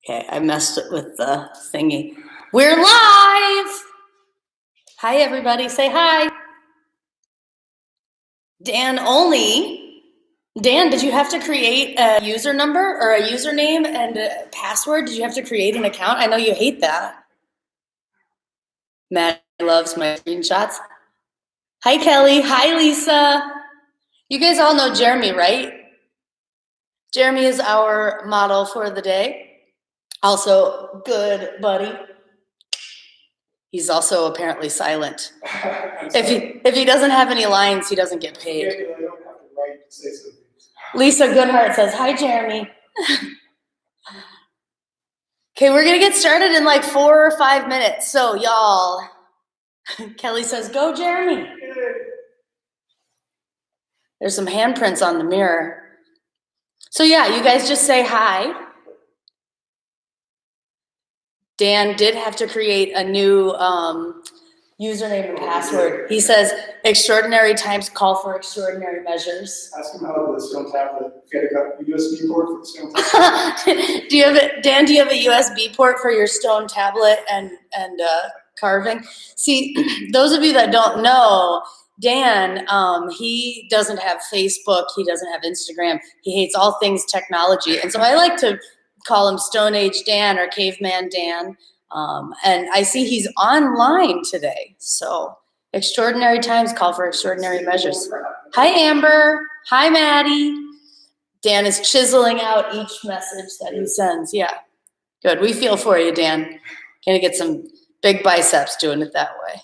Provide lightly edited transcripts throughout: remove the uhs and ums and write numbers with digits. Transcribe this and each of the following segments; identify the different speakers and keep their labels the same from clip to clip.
Speaker 1: Okay, I messed it with the thingy. We're live! Hi, everybody. Say hi. Dan only. Dan, did you have to create a user number or a username and a password? Did you have to create an account? I know you hate that. Matt loves my screenshots. Hi, Kelly. Hi, Lisa. You guys all know Jeremy, right? Jeremy is our model for the day. Also, good buddy. He's also apparently silent. If he doesn't have any lines, he doesn't get paid. Lisa Goodhart says, hi, Jeremy. Okay, we're going to get started in like 4 or 5 minutes. So, y'all, Kelly says, go, Jeremy. There's some handprints on the mirror. So, yeah, you guys just say hi. Dan did have to create a new username and password. He says, extraordinary times call for extraordinary measures.
Speaker 2: Ask him how the stone tablet, if you had a USB port for the stone tablet.
Speaker 1: Dan, do you have a USB port for your stone tablet and carving? See, those of you that don't know, Dan, he doesn't have Facebook, he doesn't have Instagram, he hates all things technology. And so I like to call him Stone Age Dan or Caveman Dan. And I see he's online today. So extraordinary times call for extraordinary measures. Hi, Amber. Hi, Maddie. Dan is chiseling out each message that he sends. Yeah, good. We feel for you, Dan. Gonna get some big biceps doing it that way.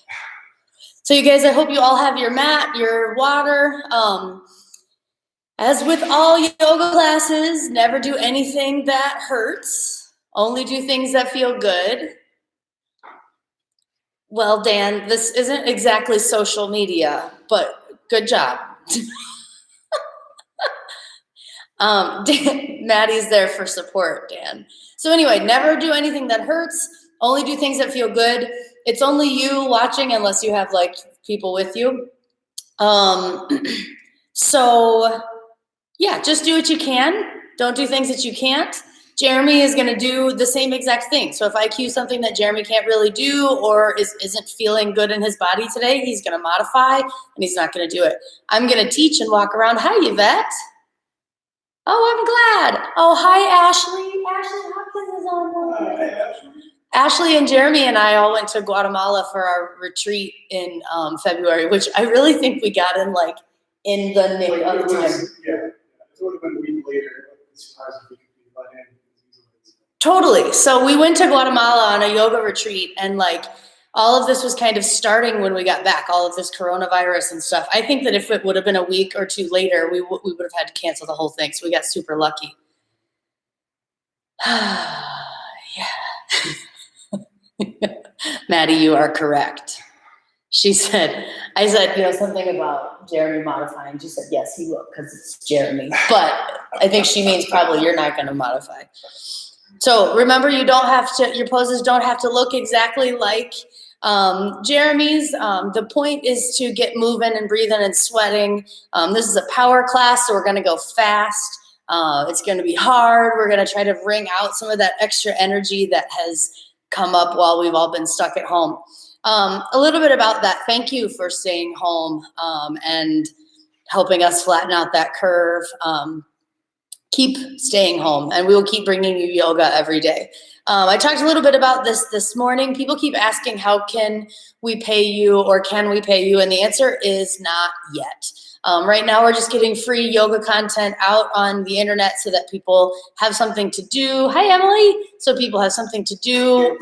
Speaker 1: So you guys, I hope you all have your mat, your water. As with all yoga classes, never do anything that hurts. Only do things that feel good. Well, Dan, this isn't exactly social media, but good job. Maddie's there for support, Dan. So anyway, never do anything that hurts. Only do things that feel good. It's only you watching unless you have like people with you. So yeah, just do what you can. Don't do things that you can't. Jeremy is going to do the same exact thing. So if I cue something that Jeremy can't really do or isn't feeling good in his body today, he's going to modify and he's not going to do it. I'm going to teach and walk around. Hi, Yvette. Oh, I'm glad. Oh, hi, Ashley. Ashley Hopkins is on there. Ashley and Jeremy and I all went to Guatemala for our retreat in February, which I really think we got in like in the nick of time.
Speaker 2: Yeah, it would have been a week later. Surprised if we could be let in.
Speaker 1: Totally. So we went to Guatemala on a yoga retreat and like all of this was kind of starting when we got back, all of this coronavirus and stuff. I think that if it would have been a week or two later, we would have had to cancel the whole thing. So we got super lucky. Yeah. Maddie, you are correct. I said, you know, something about Jeremy modifying. She said, yes, he will, because it's Jeremy. But I think she means probably you're not going to modify. So remember, your poses don't have to look exactly like Jeremy's. The point is to get moving and breathing and sweating. This is a power class, so we're going to go fast. It's going to be hard. We're going to try to wring out some of that extra energy that has come up while we've all been stuck at home. A little bit about that. Thank you for staying home and helping us flatten out that curve. Keep staying home, and we will keep bringing you yoga every day. I talked a little bit about this morning. People keep asking, how can we pay you or can we pay you? And the answer is not yet. Right now, we're just getting free yoga content out on the internet so that people have something to do. Hi, Emily. So people have something to do.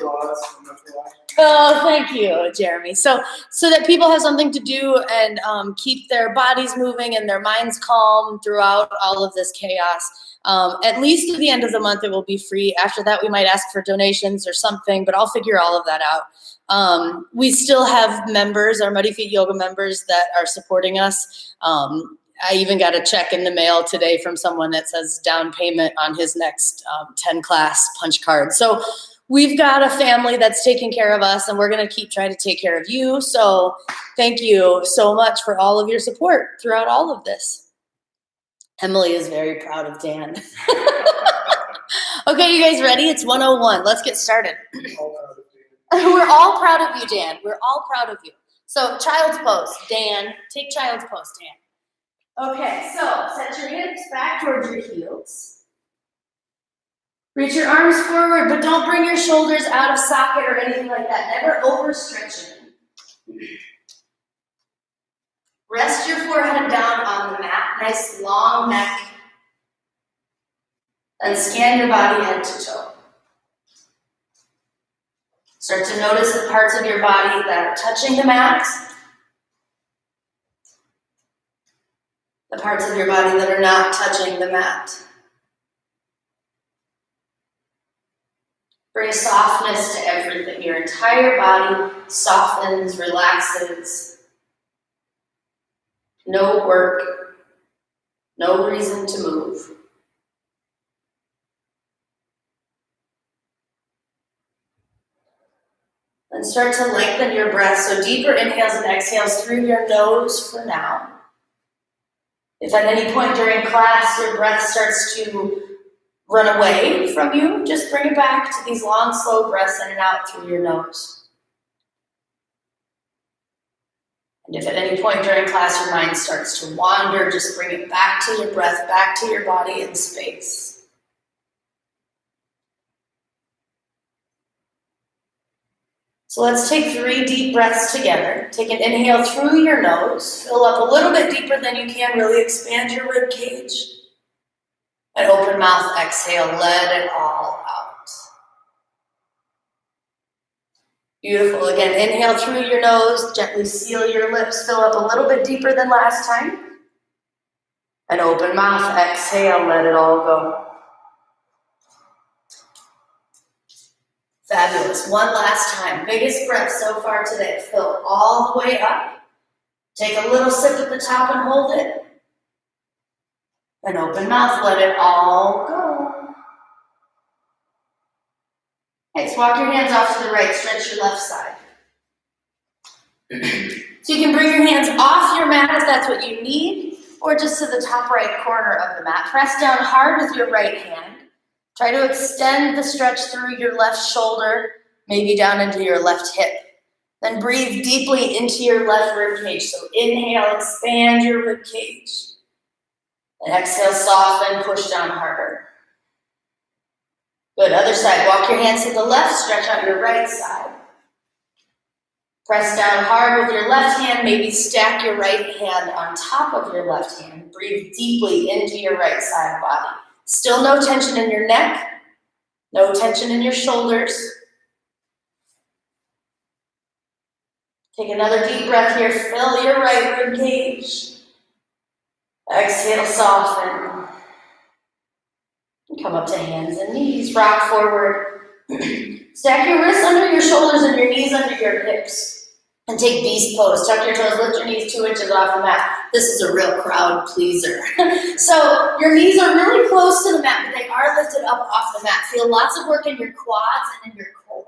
Speaker 1: Oh, thank you, Jeremy. So that people have something to do and keep their bodies moving and their minds calm throughout all of this chaos. At least at the end of the month, it will be free. After that, we might ask for donations or something, but I'll figure all of that out. We still have members, our Muddy Feet Yoga members that are supporting us. I even got a check in the mail today from someone that says down payment on his next 10 class punch card. So we've got a family that's taking care of us, and we're going to keep trying to take care of you. So thank you so much for all of your support throughout all of this. Emily is very proud of Dan. Okay, you guys ready? It's 101. Let's get started.
Speaker 2: All proud of Dan.
Speaker 1: We're all proud of you, Dan. We're all proud of you. So child's pose, Dan. Take child's pose, Dan. Okay, so set your hips back towards your heels. Reach your arms forward, but don't bring your shoulders out of socket or anything like that. Never overstretching. Rest your forehead down on the mat. Nice long neck. And scan your body head to toe. Start to notice the parts of your body that are touching the mat. The parts of your body that are not touching the mat. Bring softness to everything. Your entire body softens, relaxes. No work, no reason to move. And start to lengthen your breath. So deeper inhales and exhales through your nose for now. If at any point during class your breath starts to run away from you, just bring it back to these long, slow breaths in and out through your nose. And if at any point during class your mind starts to wander, just bring it back to your breath, back to your body in space. So let's take 3 deep breaths together. Take an inhale through your nose. Fill up a little bit deeper than you can. Really expand your rib cage. And open mouth, exhale. Let it all out. Beautiful. Again, inhale through your nose. Gently seal your lips. Fill up a little bit deeper than last time. And open mouth, exhale. Let it all go. Fabulous. One last time. Biggest breath so far today. Fill all the way up. Take a little sip at the top and hold it. And open mouth. Let it all go. Next, walk your hands off to the right. Stretch your left side. So you can bring your hands off your mat if that's what you need, or just to the top right corner of the mat. Press down hard with your right hand. Try to extend the stretch through your left shoulder, maybe down into your left hip. Then breathe deeply into your left rib cage. So inhale, expand your rib cage. And exhale, soften, push down harder. Good, other side. Walk your hands to the left, stretch out your right side. Press down hard with your left hand, maybe stack your right hand on top of your left hand. Breathe deeply into your right side body. Still no tension in your neck, no tension in your shoulders. Take another deep breath here. Fill your right rib cage. Exhale, soften. And come up to hands and knees. Rock forward. Stack your wrists under your shoulders and your knees under your hips. And take beast pose. Tuck your toes, lift your knees 2 inches off the mat. This is a real crowd pleaser. So your knees are really close to the mat, but they are lifted up off the mat. Feel lots of work in your quads and in your core.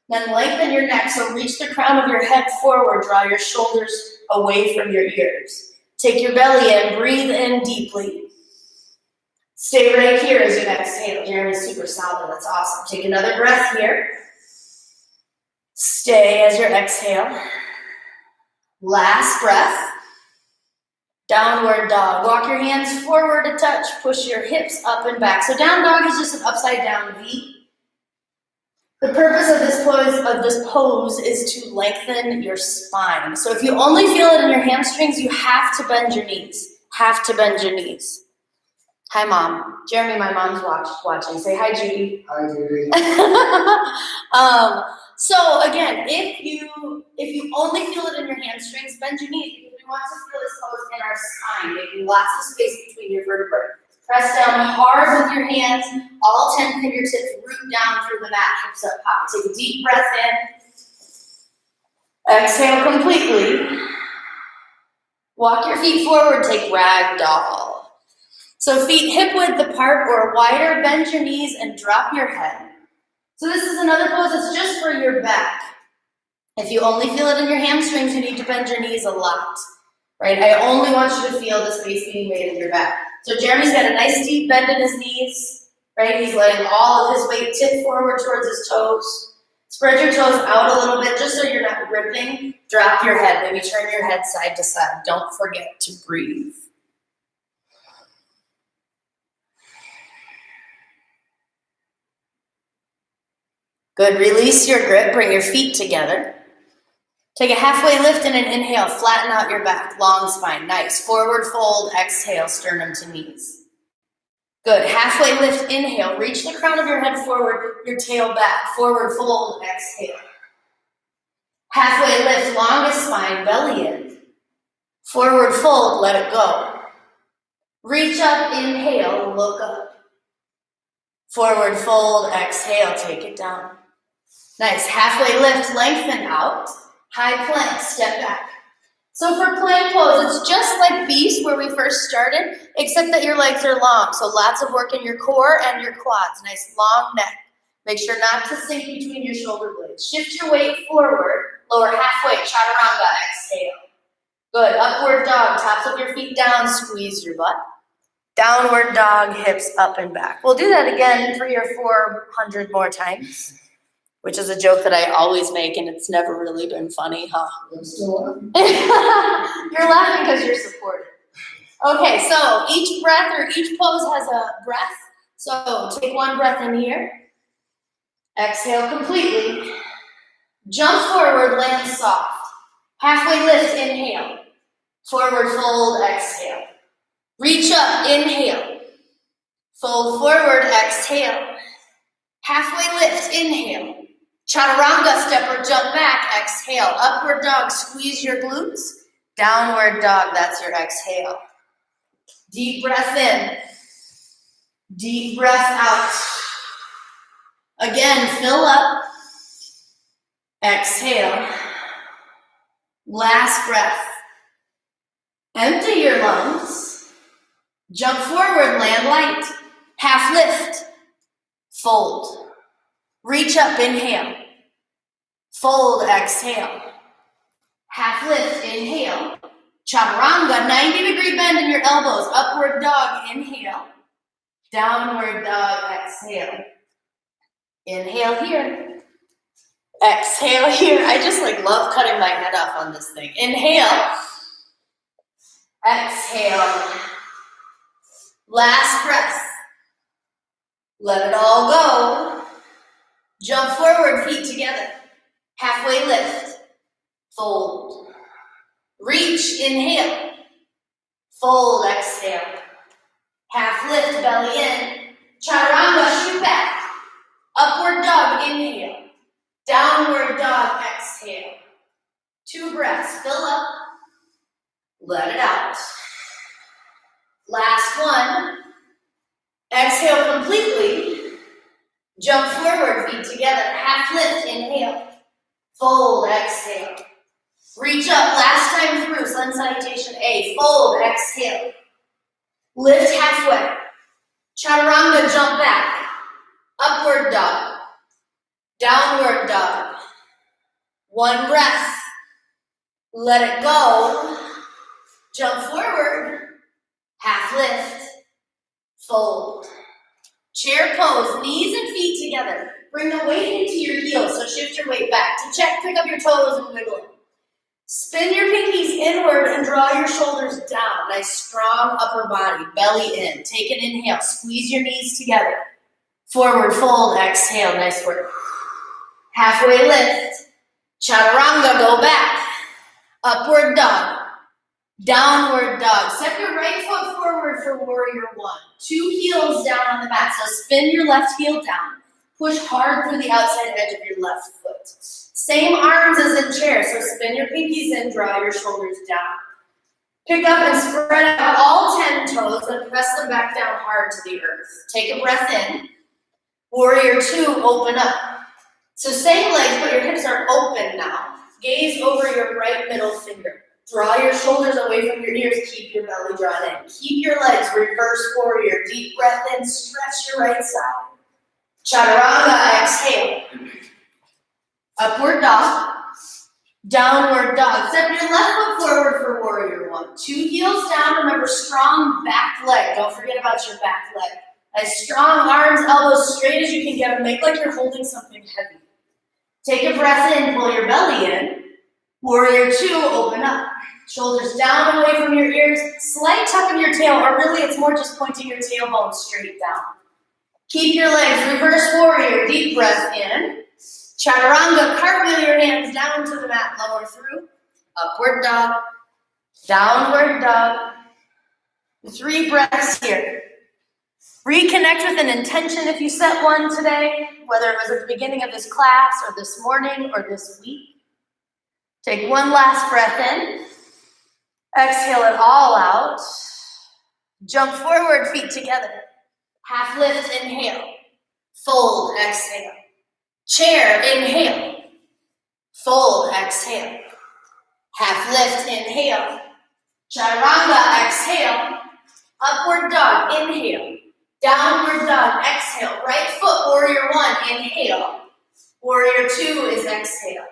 Speaker 1: Then lengthen your neck, so reach the crown of your head forward. Draw your shoulders away from your ears. Take your belly in, breathe in deeply. Stay right here as you exhale. Jeremy's super solid, that's awesome. Take another breath here. Stay as you exhale. Last breath. Downward dog. Walk your hands forward a touch. Push your hips up and back. So down dog is just an upside down V. The purpose of this pose is to lengthen your spine. So if you only feel it in your hamstrings, you have to bend your knees. Have to bend your knees. Hi, Mom. Jeremy, my mom's watching. Say hi, Judy.
Speaker 2: Hi, Judy.
Speaker 1: So again, if you only feel it in your hamstrings, bend your knees, because we want to feel this pose in our spine, making lots of space between your vertebrae. Press down hard with your hands, all 10 fingertips root down through the mat, hips up high. Take a deep breath in. Exhale completely. Walk your feet forward, take ragdoll. So feet hip width apart or wider, bend your knees and drop your head. So this is another pose that's just for your back. If you only feel it in your hamstrings, you need to bend your knees a lot, right? I only want you to feel the space being made in your back. So Jeremy's got a nice deep bend in his knees. right? He's letting all of his weight tip forward towards his toes. Spread your toes out a little bit just so you're not gripping. Drop your head, maybe turn your head side to side. Don't forget to breathe. Good, release your grip, bring your feet together. Take a halfway lift and an inhale, flatten out your back, long spine, nice. Forward fold, exhale, sternum to knees. Good, halfway lift, inhale, reach the crown of your head forward, your tail back, forward fold, exhale. Halfway lift, longest spine, belly in. Forward fold, let it go. Reach up, inhale, look up. Forward fold, exhale, take it down. Nice, halfway lift, lengthen out. High plank, step back. So for plank pose, it's just like beast where we first started, except that your legs are long. So lots of work in your core and your quads. Nice long neck. Make sure not to sink between your shoulder blades. Shift your weight forward, lower halfway, chaturanga, exhale. Good, upward dog, tops of your feet down, squeeze your butt. Downward dog, hips up and back. We'll do that again 300 or 400 more times. Which is a joke that I always make, and it's never really been funny, huh?
Speaker 2: I'm still laughing.
Speaker 1: You're laughing because you're supportive. Okay, so each breath or each pose has a breath. So take one breath in here. Exhale completely. Jump forward, land soft. Halfway lift, inhale. Forward fold, exhale. Reach up, inhale. Fold forward, exhale. Halfway lift, inhale. Chaturanga, step or jump back, exhale. Upward dog, squeeze your glutes. Downward dog, that's your exhale. Deep breath in. Deep breath out. Again, fill up. Exhale. Last breath. Empty your lungs. Jump forward, land light. Half lift. Fold. Reach up, inhale. Fold, exhale. Half lift, inhale. Chaturanga, 90-degree bend in your elbows. Upward dog, inhale. Downward dog, exhale. Inhale here. Exhale here. I just love cutting my head off on this thing. Inhale. Exhale. Last breath. Let it all go. Jump forward, feet together. Halfway lift. Fold. Reach, inhale. Fold, exhale. Half lift, belly in. Chaturanga, shoot back. Upward dog, inhale. Downward dog, exhale. 2 breaths, fill up. Let it out. Last one. Exhale completely. Jump forward, feet together. Half lift, inhale. Fold, exhale. Reach up, last time through, sun salutation A. Fold, exhale. Lift halfway. Chaturanga, jump back. Upward dog. Downward dog. 1 breath. Let it go. Jump forward. Half lift. Fold. Chair pose, knees and feet together. Bring the weight into your heels, so shift your weight back. To check, pick up your toes and wiggle it. Spin your pinkies inward and draw your shoulders down. Nice strong upper body, belly in. Take an inhale, squeeze your knees together. Forward fold, exhale, nice work. Halfway lift. Chaturanga, go back. Upward dog. Downward dog. Step your right foot forward for warrior 1. 2 heels down on the mat. So spin your left heel down. Push hard through the outside edge of your left foot. Same arms as in chair. So spin your pinkies in, draw your shoulders down. Pick up and spread out all 10 toes and press them back down hard to the earth. Take a breath in. Warrior 2, open up. So same legs, but your hips are open now. Gaze over your right middle finger. Draw your shoulders away from your ears. Keep your belly drawn in. Keep your legs. Reverse warrior. Deep breath in. Stretch your right side. Chaturanga. Exhale. Upward dog. Downward dog. Step your left foot forward for warrior 1. 2 heels down. Remember, strong back leg. Don't forget about your back leg. Nice strong arms, elbows straight as you can get them. Make like you're holding something heavy. Take a breath in, pull your belly in. Warrior two, open up. Shoulders down away from your ears. Slight tuck of your tail, or really it's more just pointing your tailbone straight down. Keep your legs, reverse warrior, deep breath in. Chaturanga, cartwheel your hands down to the mat, lower through. Upward dog, downward dog. 3 breaths here. Reconnect with an intention if you set one today, whether it was at the beginning of this class or this morning or this week. Take one last breath in. Exhale it all out. Jump forward, feet together. Half lift, inhale. Fold, exhale. Chair, inhale. Fold, exhale. Half lift, inhale. Chaturanga, exhale. Upward dog, inhale. Downward dog, exhale. Right foot, warrior one, inhale. Warrior two is exhale.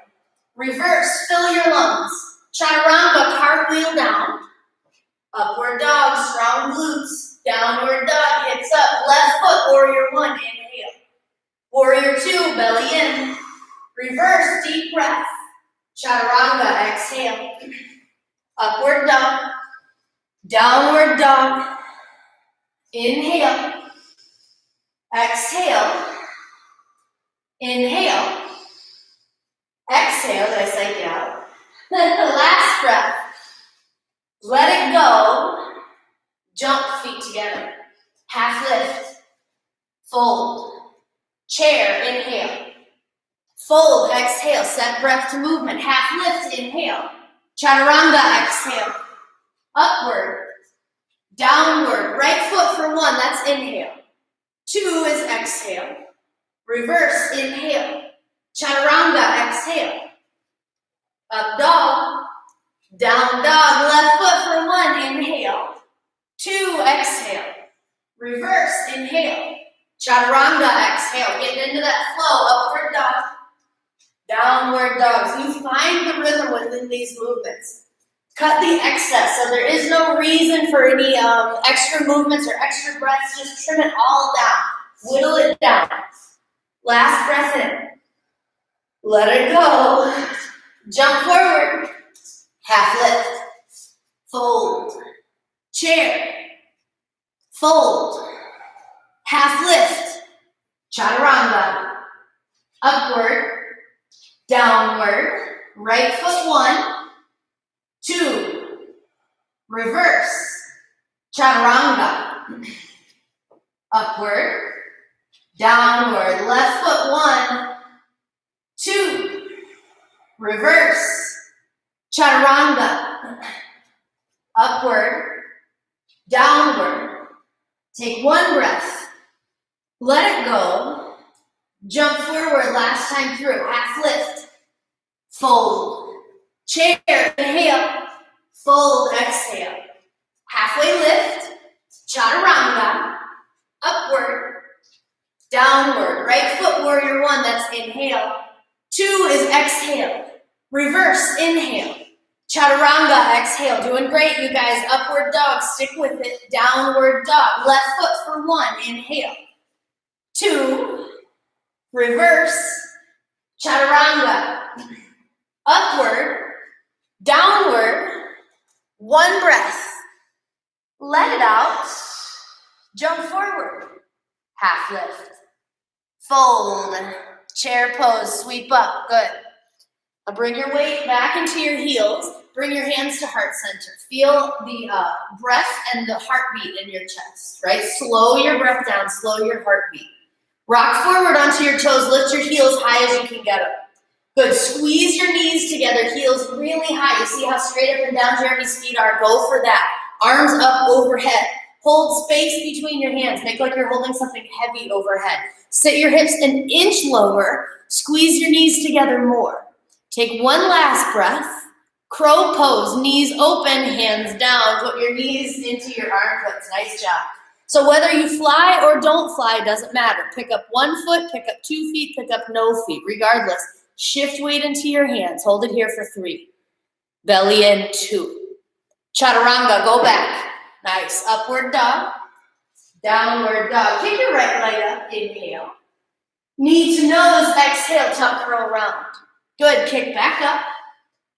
Speaker 1: Reverse, fill your lungs. Chaturanga, cartwheel down. Upward dog, strong glutes. Downward dog, hips up. Left foot, warrior one, inhale. Warrior two, belly in. Reverse, deep breath. Chaturanga, exhale. Upward dog. Downward dog. Inhale. Exhale. Inhale. Exhale, did I psych you out? Last breath. Let it go. Jump feet together. Half lift. Fold. Chair, inhale. Fold, exhale. Set breath to movement. Half lift, inhale. Chaturanga, exhale. Upward. Downward. Right foot for one, that's inhale. 2 is exhale. Reverse, inhale. Chaturanga, exhale. Up dog. Down dog. Left foot for one, inhale. 2, exhale. Reverse, inhale. Chaturanga, exhale. Getting into that flow. Upward dog. Downward dog. So you find the rhythm within these movements. Cut the excess. So there is no reason for any extra movements or extra breaths. Just trim it all down. Whittle it down. Last breath in. Let it go. Jump forward. Half lift. Fold. Chair. Fold. Half lift. Chaturanga. Upward. Downward. Right foot 1. 2. Reverse. Chaturanga. Upward. Downward. Left foot 1. 2. Reverse. Chaturanga. Upward. Downward. Take 1 breath. Let it go. Jump forward last time through. Half lift. Fold. Chair. Inhale. Fold. Exhale. Halfway lift. Chaturanga. Upward. Downward. Right foot, warrior one. That's inhale. 2 is exhale. Reverse. Inhale. Chaturanga. Exhale. Doing great, you guys. Upward dog. Stick with it. Downward dog. Left foot for 1. Inhale. 2. Reverse. Chaturanga. Upward. Downward. 1 breath. Let it out. Jump forward. Half lift. Fold. Chair pose. Sweep up. Good. Now bring your weight back into your heels. Bring your hands to heart center. Feel the breath and the heartbeat in your chest, right? Slow your breath down. Slow your heartbeat. Rock forward onto your toes. Lift your heels high as you can get them. Good. Squeeze your knees together. Heels really high. You see how straight up and down Jeremy's feet are? Go for that. Arms up overhead. Hold space between your hands. Make like you're holding something heavy overhead. Sit your hips an inch lower. Squeeze your knees together more. Take 1 last breath. Crow pose. Knees open, hands down. Put your knees into your armpits. Nice job. So whether you fly or don't fly, doesn't matter. Pick up 1 foot, pick up 2 feet, pick up no feet. Regardless, shift weight into your hands. Hold it here for 3. Belly in, 2. Chaturanga, go back. Nice. Upward dog. Downward dog. Kick your right leg up. Inhale. Knee to nose. Exhale. Tuck curl round. Good. Kick back up.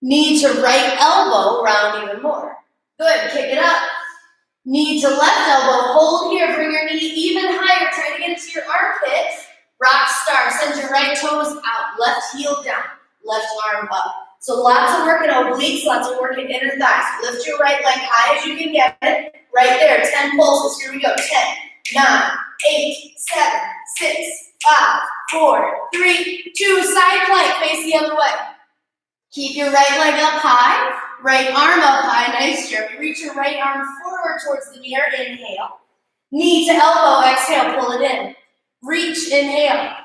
Speaker 1: Knee to right elbow. Round even more. Good. Kick it up. Knee to left elbow. Hold here. Bring your knee even higher. Try to get it to your armpit. Rock star. Send your right toes out. Left heel down. Left arm up. So lots of work in obliques, lots of work in inner thighs. Lift your right leg high as you can get it. Right there, 10 pulses. Here we go. 10, 9, 8, 7, 6, 5, 4, 3, 2. Side plank, face the other way. Keep your right leg up high, right arm up high. Nice, Jeremy. Reach your right arm forward towards the mirror. Inhale. Knee to elbow. Exhale, pull it in. Reach, inhale.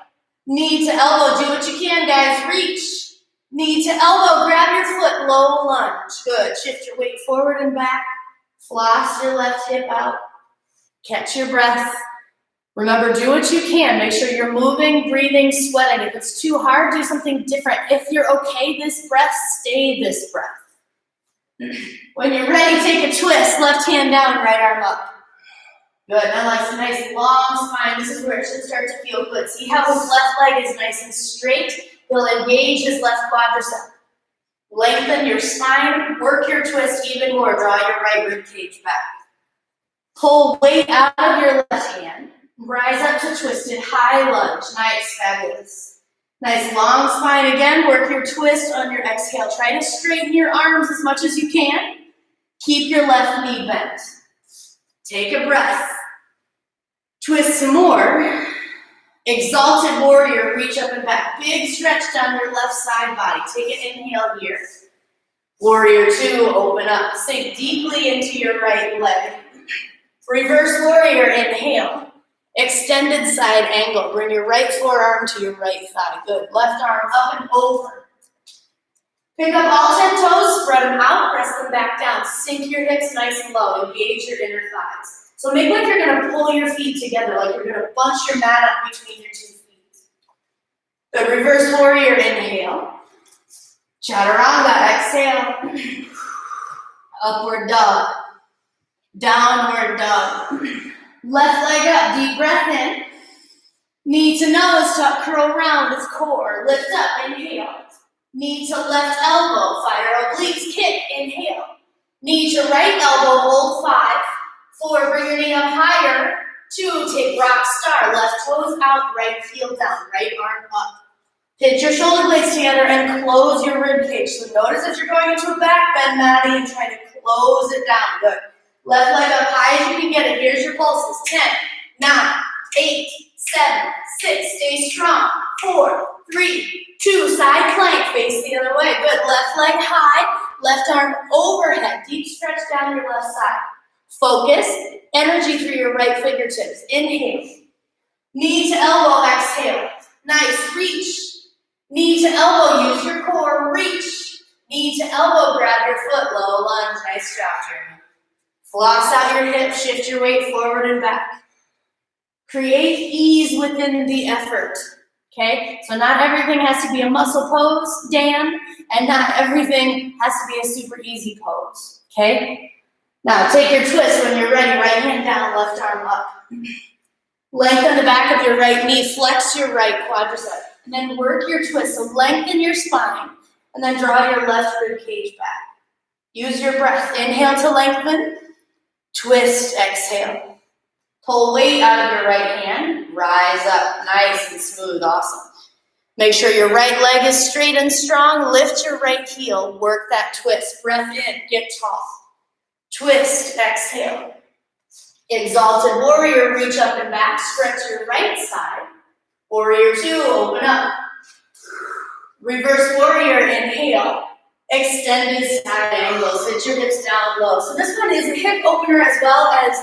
Speaker 1: Knee to elbow. Do what you can, guys. Reach. Knee to elbow, grab your foot, low lunge. Good. Shift your weight forward and back. Floss your left hip out. Catch your breath. Remember, do what you can. Make sure you're moving, breathing, sweating. If it's too hard, do something different. If you're okay this breath, stay this breath. When you're ready, take a twist. Left hand down, right arm up. Good. Now like some nice long spine. This is where it should start to feel good. See how his left leg is nice and straight? He'll engage his left quadricep. Lengthen your spine, work your twist even more. Draw your right rib cage back. Pull weight out of your left hand. Rise up to twisted high lunge. Nice, fabulous. Nice long spine again. Work your twist on your exhale. Try to straighten your arms as much as you can. Keep your left knee bent. Take a breath. Twist some more. Exalted warrior, reach up and back. Big stretch down your left side body. Take an inhale here. Warrior 2, open up. Sink deeply into your right leg. Reverse warrior, inhale. Extended side angle. Bring your right forearm to your right thigh. Good. Left arm up and over. Pick up all 10 toes, spread them out, press them back down. Sink your hips nice and low. Engage your inner thighs. So make like you're going to pull your feet together, like you're going to bunch your mat up between your 2 feet. Good. Reverse warrior, inhale. Chaturanga, exhale. Upward dog. Downward dog. Left leg up, deep breath in. Knee to nose, tuck, curl round its core. Lift up, inhale. Knee to left elbow, fire obliques, kick, inhale. Knee to right elbow, hold 5. 4, bring your knee up higher. 2, take rock star, left toes out, right heel down, right arm up. Pinch your shoulder blades together and close your rib cage. So notice if you're going into a back bend, Maddie, and try to close it down. Good. Left leg up high as you can get it. Here's your pulses. 10, 9, 8, 7, 6. Stay strong. 4, 3, 2. Side plank. Face the other way. Good. Left leg high. Left arm overhead. Deep stretch down your left side. Focus. Energy through your right fingertips. Inhale. Knee to elbow. Exhale. Nice. Reach. Knee to elbow. Use your core. Reach. Knee to elbow. Grab your foot. Low lunge. Nice job, Jeremy. Floss out your hips, shift your weight forward and back. Create ease within the effort, okay? So not everything has to be a muscle pose, Dan, and not everything has to be a super easy pose, okay? Now take your twist when you're ready, right hand down, left arm up. Lengthen the back of your right knee, flex your right quadricep, and then work your twist. So lengthen your spine, and then draw your left rib cage back. Use your breath. Inhale to lengthen. Twist, exhale. Pull weight out of your right hand. Rise up, nice and smooth, awesome. Make sure your right leg is straight and strong. Lift your right heel, work that twist. Breath in, get tall. Twist, exhale. Exalted warrior, reach up and back. Stretch your right side. Warrior 2, open up. Reverse warrior, inhale. Extended side angles, sit your hips down low. So this one is a hip opener as well as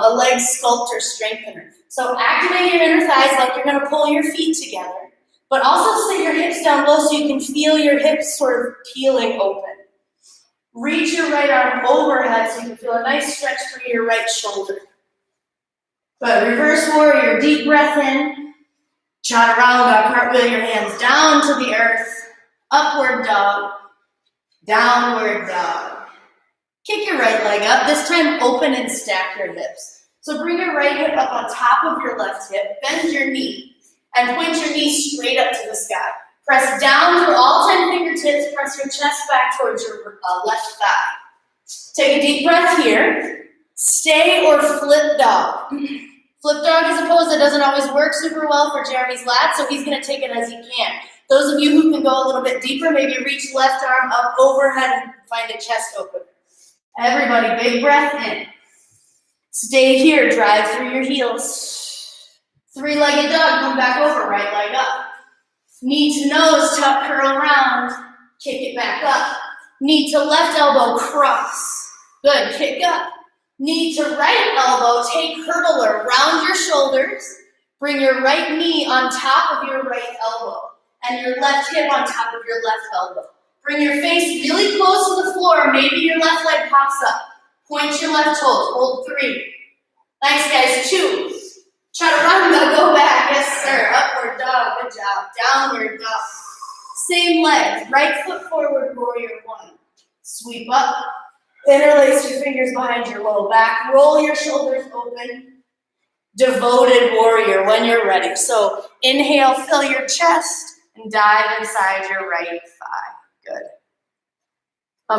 Speaker 1: a leg sculptor strengthener. So activate your inner thighs like you're going to pull your feet together, but also sit your hips down low so you can feel your hips sort of peeling open. Reach your right arm overhead so you can feel a nice stretch through your right shoulder. Good. Reverse warrior, deep breath in. Chaturanga, cartwheel your hands down to the earth. Upward dog. Downward dog. Kick your right leg up. This time open and stack your hips. So bring your right hip up on top of your left hip, bend your knee, and point your knee straight up to the sky. Press down through all 10 fingertips, press your chest back towards your left thigh. Take a deep breath here. Stay or flip dog. Flip dog is a pose that doesn't always work super well for Jeremy's lats, so he's going to take it as he can. Those of you who can go a little bit deeper, maybe reach left arm up overhead and find a chest opener. Everybody, big breath in. Stay here, drive through your heels. Three-legged dog, come back over, right leg up. Knee to nose, tuck, curl around. Kick it back up. Knee to left elbow, cross. Good, kick up. Knee to right elbow, take hurdler, round your shoulders. Bring your right knee on top of your right elbow and your left hip on top of your left elbow. Bring your face really close to the floor. Maybe your left leg pops up. Point your left toes. Hold 3. Nice, guys. 2. Chaturanga, go back. Yes, sir. Upward dog. Good job. Downward dog. Same leg. Right foot forward, warrior 1. Sweep up. Interlace your fingers behind your low back. Roll your shoulders open. Devoted warrior when you're ready. So inhale, fill your chest, and dive inside your right thigh. Good.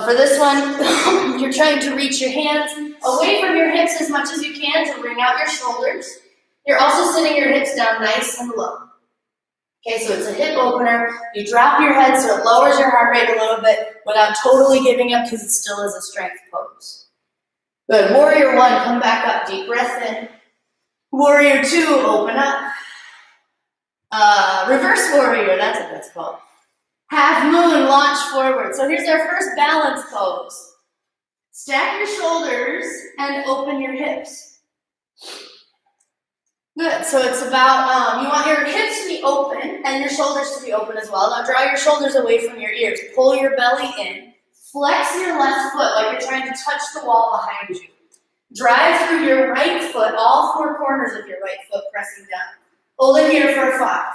Speaker 1: For this one, you're trying to reach your hands away from your hips as much as you can to wring out your shoulders. You're also sitting your hips down nice and low. Okay, so it's a hip opener. You drop your head so it lowers your heart rate a little bit without totally giving up because it still is a strength pose. Good. Warrior 1, come back up. Deep breath in. Warrior 2, open up. Reverse warrior, that's what that's called. Half moon, launch forward. So here's our first balance pose. Stack your shoulders and open your hips. Good, so it's about, you want your hips to be open and your shoulders to be open as well. Now draw your shoulders away from your ears. Pull your belly in. Flex your left foot like you're trying to touch the wall behind you. Drive through your right foot, all 4 corners of your right foot pressing down. Hold it here for 5.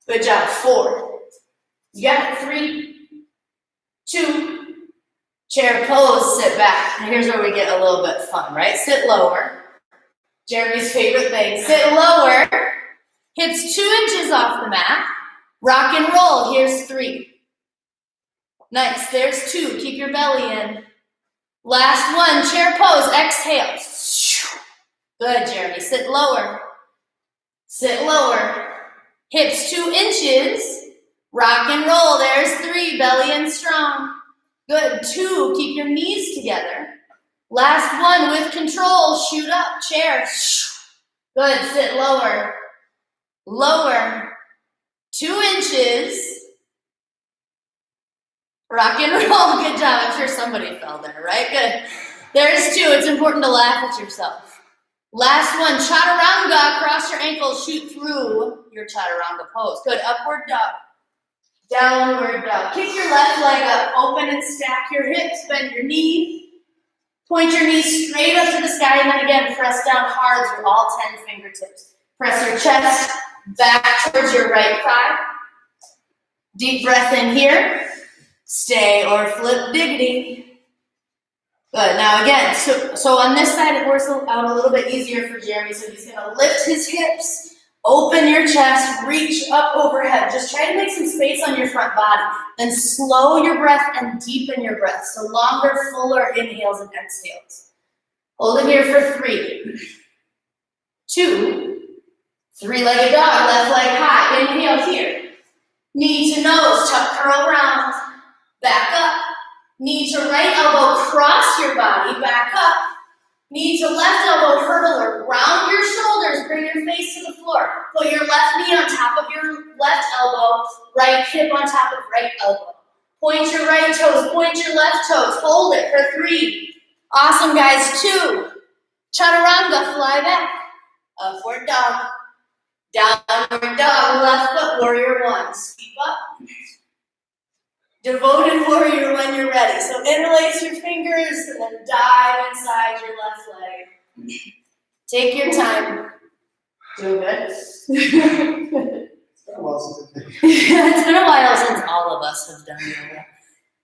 Speaker 1: Good job, 4. You got it, 3, 2, chair pose, sit back. Now here's where we get a little bit fun, right? Sit lower. Jeremy's favorite thing. Sit lower. Hips 2 inches off the mat. Rock and roll. Here's 3. Nice. There's 2. Keep your belly in. Last one. Chair pose. Exhale. Good, Jeremy. Sit lower. Sit lower. Hips 2 inches. Rock and roll. There's 3. Belly in strong. Good. 2. Keep your knees together. Last one with control. Shoot up. Chair. Good. Sit lower. Lower. 2 inches. Rock and roll. Good job. I'm sure somebody fell there, right? Good. There's 2. It's important to laugh at yourself. Last one. Chaturanga. Cross your ankles. Shoot through your chaturanga pose. Good. Upward dog. Downward dog. Kick your left leg up. Open and stack your hips. Bend your knee. Point your knees straight up to the sky, and then again, press down hard through all 10 fingertips. Press your chest back towards your right thigh. Deep breath in here. Stay or flip diggity. Good. Now again, so on this side, it works out a little bit easier for Jeremy. So he's going to lift his hips, open your chest, reach up overhead. Just try to make some space on your front body. Then slow your breath and deepen your breath. So longer, fuller inhales and exhales. Hold it here for 3, 2, 3-legged dog, left leg high. Inhale here. Knee to nose, tuck, curl around. Back up. Knee to right elbow, cross your body, back up. Knee to left elbow, hurdler, round your shoulders, bring your face to the floor. Put your left knee on top of your left elbow, right hip on top of right elbow. Point your right toes, point your left toes, hold it for 3. Awesome, guys. 2, chaturanga, fly back. Upward dog. Downward dog, left foot, warrior 1. Sweep up. Devoted warrior when you're ready. So interlace your fingers and then dive inside your left leg. Take your time. Doing good?
Speaker 2: It's been a while since I've been.
Speaker 1: It's been a while since all of us have done yoga.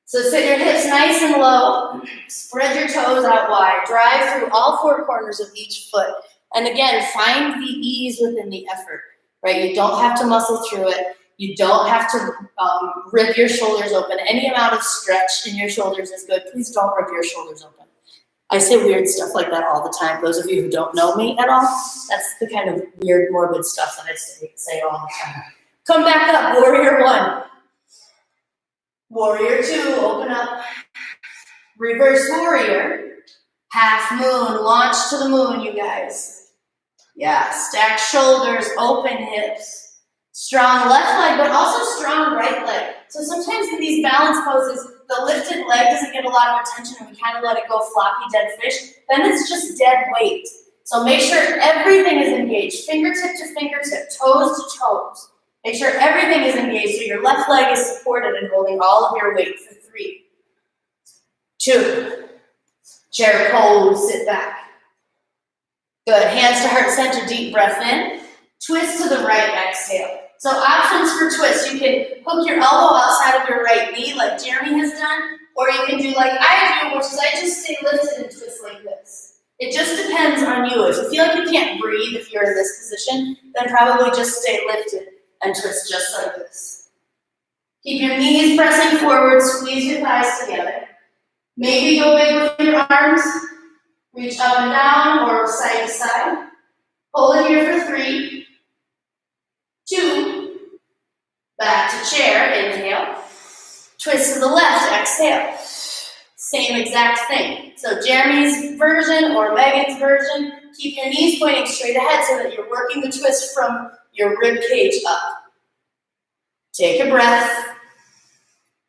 Speaker 1: So sit your hips nice and low, spread your toes out wide, drive through all four corners of each foot. And again, find the ease within the effort, right? You don't have to muscle through it. You don't have to rip your shoulders open. Any amount of stretch in your shoulders is good. Please don't rip your shoulders open. I say weird stuff like that all the time. Those of you who don't know me at all, that's the kind of weird, morbid stuff that I say all the time. Come back up, warrior one. Warrior two, open up. Reverse warrior. Half moon, launch to the moon, you guys. Yeah, stack shoulders, open hips. Strong left leg, but also strong right leg. So sometimes in these balance poses, the lifted leg doesn't get a lot of attention and we kind of let it go floppy, dead fish. Then it's just dead weight. So make sure everything is engaged, fingertip to fingertip, toes to toes. Make sure everything is engaged so your left leg is supported and holding all of your weight for 3, 2, chair pose, sit back. Good, hands to heart center, deep breath in. Twist to the right, exhale. So options for twist, you can hook your elbow outside of your right knee like Jeremy has done, or you can do like I do, which is I just stay lifted and twist like this. It just depends on you. If you feel like you can't breathe if you're in this position, then probably just stay lifted and twist just like this. Keep your knees pressing forward, squeeze your thighs together. Maybe go big with your arms, reach up and down or side to side. Hold it here for 3, 2, back to chair, inhale. Twist to the left, exhale. Same exact thing. So Jeremy's version or Megan's version, keep your knees pointing straight ahead so that you're working the twist from your rib cage up. Take a breath.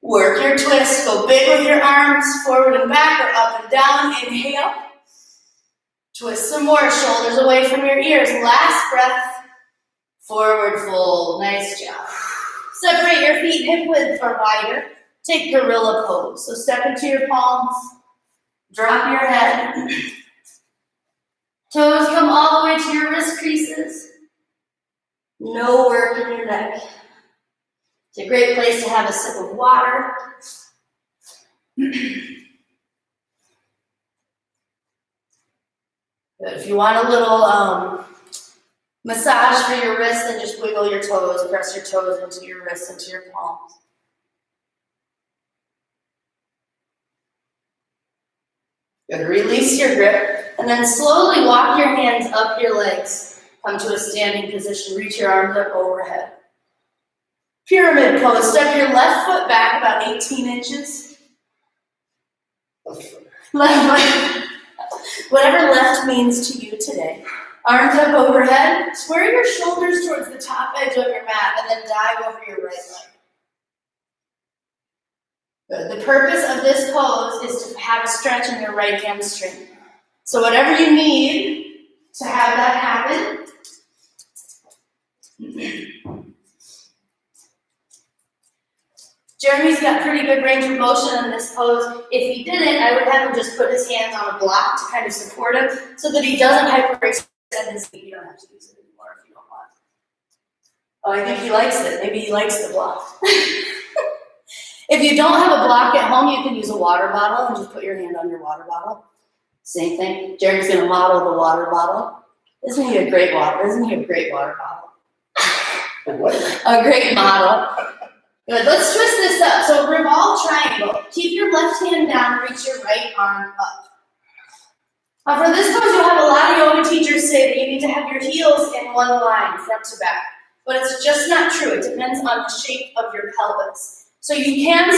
Speaker 1: Work your twist. Go big with your arms, forward and back or up and down. Inhale. Twist some more, shoulders away from your ears. Last breath. Forward fold. Nice job. Separate your feet hip width or wider. Take gorilla pose. So step into your palms. Drop your head. Toes come all the way to your wrist creases. No work in your neck. It's a great place to have a sip of water. Good. If you want a little massage for your wrists, then just wiggle your toes, press your toes into your wrists, into your palms. Good. Release your grip, and then slowly walk your hands up your legs. Come to a standing position. Reach your arms up overhead. Pyramid pose. Step your left foot back about 18 inches. Left foot. Whatever left means to you today. Arms up overhead. Square your shoulders towards the top edge of your mat and then dive over your right leg. Good. The purpose of this pose is to have a stretch in your right hamstring. So whatever you need to have that happen. Jeremy's got pretty good range of motion in this pose. If he didn't, I would have him just put his hands on a block to kind of support him so that he doesn't hyperextend his feet. You don't have to use it anymore if you don't want. Oh, I think he likes it. Maybe he likes the block. If you don't have a block at home, you can use a water bottle and just put your hand on your water bottle. Same thing. Jeremy's going to model the water bottle. Isn't he a great water bottle? A great model. Good. Let's twist this up. So revolve triangle. Keep your left hand down, reach your right arm up. Now for this pose, you'll have a lot of yoga teachers say that you need to have your heels in one line, front to back. But it's just not true. It depends on the shape of your pelvis. So you can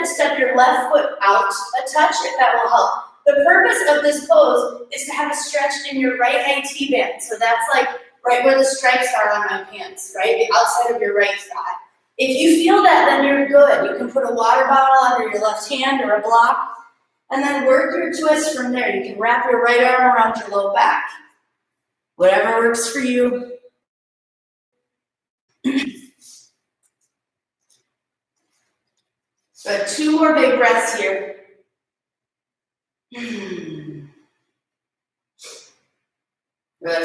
Speaker 1: step your left foot out a touch if that will help. The purpose of this pose is to have a stretch in your right IT band. So that's like right where the stripes are on my pants, right? The outside of your right thigh. If you feel that, then you're good. You can put a water bottle under your left hand or a block, and then work your twist from there. You can wrap your right arm around your low back. Whatever works for you. Good. 2 more big breaths here. Good.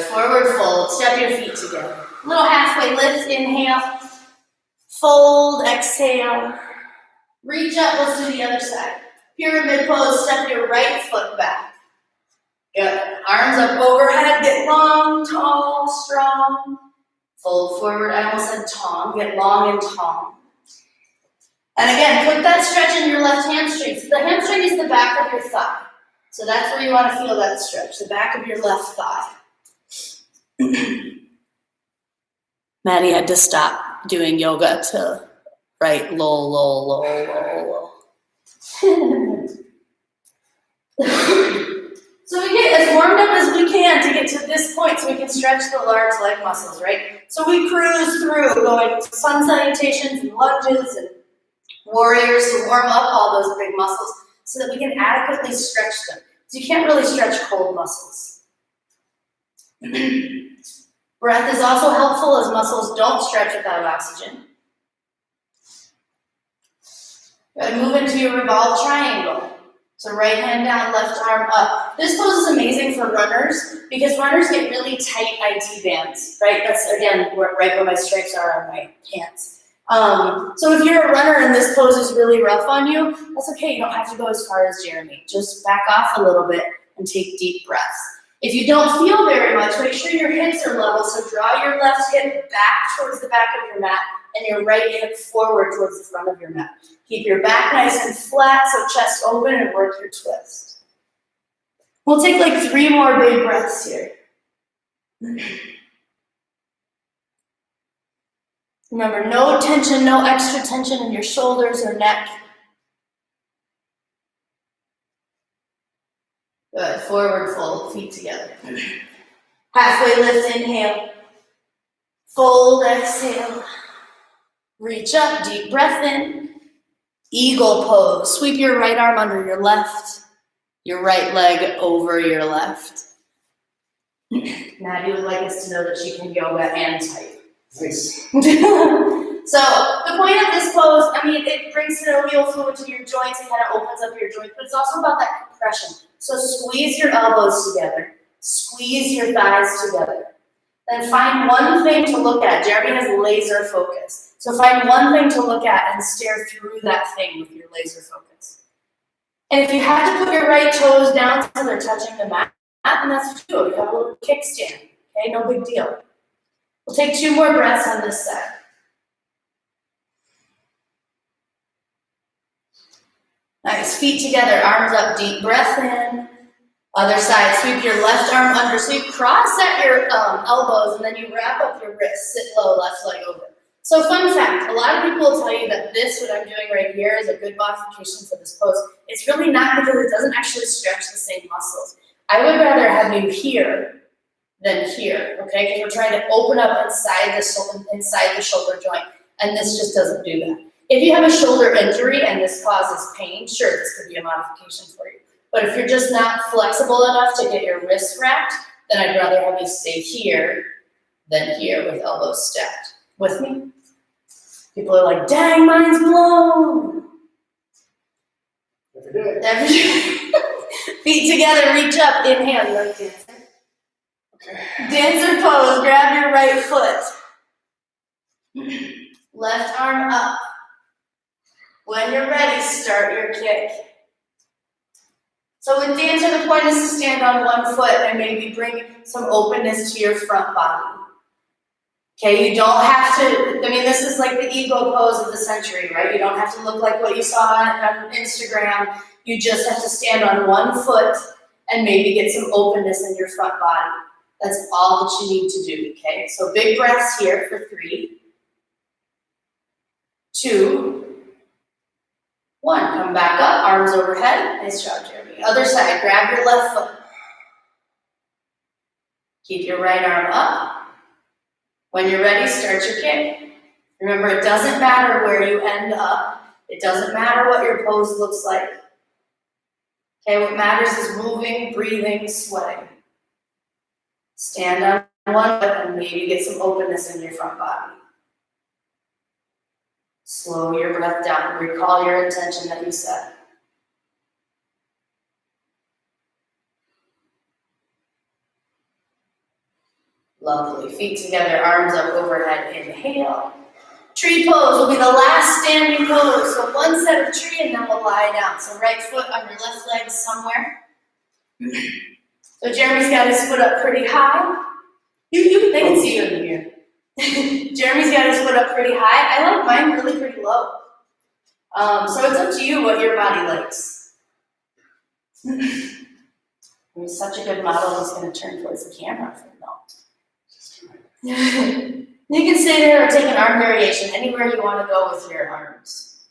Speaker 1: Forward fold. Step your feet together. Little halfway lift. Inhale. Fold. Exhale. Reach up, let's do the other side. Pyramid pose, step your right foot back. Good. Arms up overhead, get long, tall, strong. Fold forward, I almost said tall. Get long and tall. And again, put that stretch in your left hamstring. So the hamstring is the back of your thigh. So that's where you want to feel that stretch, the back of your left thigh. Maddie had to stop doing yoga to write lol, lol, lol, lol, lol. So we get as warmed up as we can to get to this point so we can stretch the large leg muscles, right? So we cruise through going sun salutations and lunges and warriors to warm up all those big muscles so that we can adequately stretch them. So you can't really stretch cold muscles. Breath is also helpful as muscles don't stretch without oxygen. Good. Move into your revolved triangle. So right hand down, left arm up. This pose is amazing for runners because runners get really tight IT bands, right? That's, again, right where my stripes are on my pants. So if you're a runner and this pose is really rough on you, that's okay. You don't have to go as far as Jeremy. Just back off a little bit and take deep breaths. If you don't feel very much, make sure your hips are level. So draw your left hip back towards the back of your mat and your right hip forward towards the front of your mat. Keep your back nice and flat, so chest open and work your twist. We'll take like 3 more big breaths here. Remember, no tension, no extra tension in your shoulders or neck. Good, forward fold, feet together. Halfway lift, inhale. Fold, exhale. Reach up, deep breath in. Eagle pose, sweep your right arm under your left, your right leg over your left. Maddie would like us to know that she can yoga and type.
Speaker 2: Nice.
Speaker 1: So the point of this pose, I mean, it brings synovial fluid to your joints, it kind of opens up your joints, but it's also about that compression. So squeeze your elbows together, squeeze your thighs together. Then find one thing to look at. Jeremy has laser focus. So find one thing to look at and stare through that thing with your laser focus. And if you have to put your right toes down so they're touching the mat, then that's what you do. You have a little kickstand. Okay, no big deal. We'll take 2 more breaths on this side. Nice, feet together, arms up, deep breath in. Other side, sweep your left arm under. So you cross at your elbows and then you wrap up your wrists, sit low, left leg over. So fun fact, a lot of people will tell you that this, what I'm doing right here, is a good modification for this pose. It's really not because it doesn't actually stretch the same muscles. I would rather have you here than here, okay? Because we're trying to open up inside the shoulder joint, and this just doesn't do that. If you have a shoulder injury and this causes pain, sure, this could be a modification for you. But if you're just not flexible enough to get your wrists wrapped, then I'd rather have you stay here than here with elbows stacked. With me? People are like, dang, mine's blown.
Speaker 2: Every day.
Speaker 1: Feet together, reach up, inhale, you're like dancer.
Speaker 2: Okay.
Speaker 1: Dancer pose, grab your right foot. Left arm up. When you're ready, start your kick. So with dancer, the point is to stand on one foot and maybe bring some openness to your front body. Okay, you don't have to, I mean, this is like the ego pose of the century, right? You don't have to look like what you saw on Instagram. You just have to stand on one foot and maybe get some openness in your front body. That's all that you need to do, okay? So big breaths here for 3, 2, 1. Come back up, arms overhead. Nice job, Jeremy. Other side, grab your left foot. Keep your right arm up. When you're ready, start your kick. Remember, it doesn't matter where you end up. It doesn't matter what your pose looks like. Okay, what matters is moving, breathing, sweating. Stand on one foot and maybe get some openness in your front body. Slow your breath down. Recall your intention that you set. Lovely. Feet together, arms up overhead. Inhale. Tree pose will be the last standing pose. So one set of tree and then we'll lie down. So right foot on your left leg somewhere. So Jeremy's got his foot up pretty high. They can see you in here. Jeremy's got his foot up pretty high. I like mine really pretty low. So it's up to you what your body likes. He's such a good model, he's going to turn towards the camera for no. You can stay there or take an arm variation anywhere you want to go with your arms.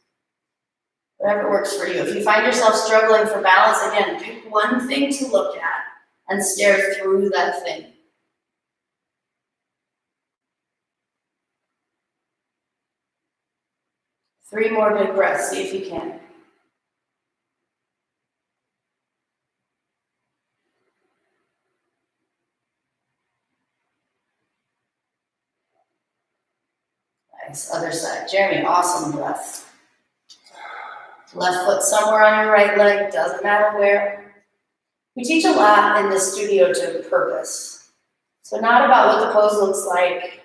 Speaker 1: Whatever works for you. If you find yourself struggling for balance, again, pick one thing to look at and stare through that thing. Three more big breaths, see if you can. Nice, other side. Jeremy, awesome breath. Left foot somewhere on your right leg, doesn't matter where. We teach a lot in this studio to purpose. So not about what the pose looks like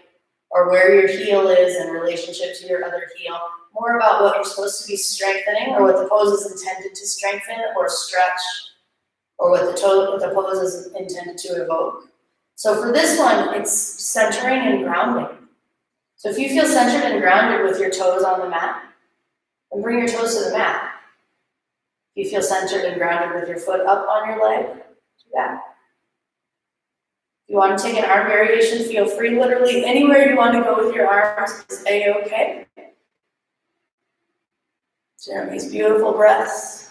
Speaker 1: or where your heel is in relationship to your other heel, more about what you're supposed to be strengthening or what the pose is intended to strengthen or stretch, or what the pose is intended to evoke. So for this one, it's centering and grounding. So if you feel centered and grounded with your toes on the mat, then bring your toes to the mat. If you feel centered and grounded with your foot up on your leg, do that. If you want to take an arm variation, feel free. Literally anywhere you want to go with your arms is A-okay. Jeremy's beautiful breaths.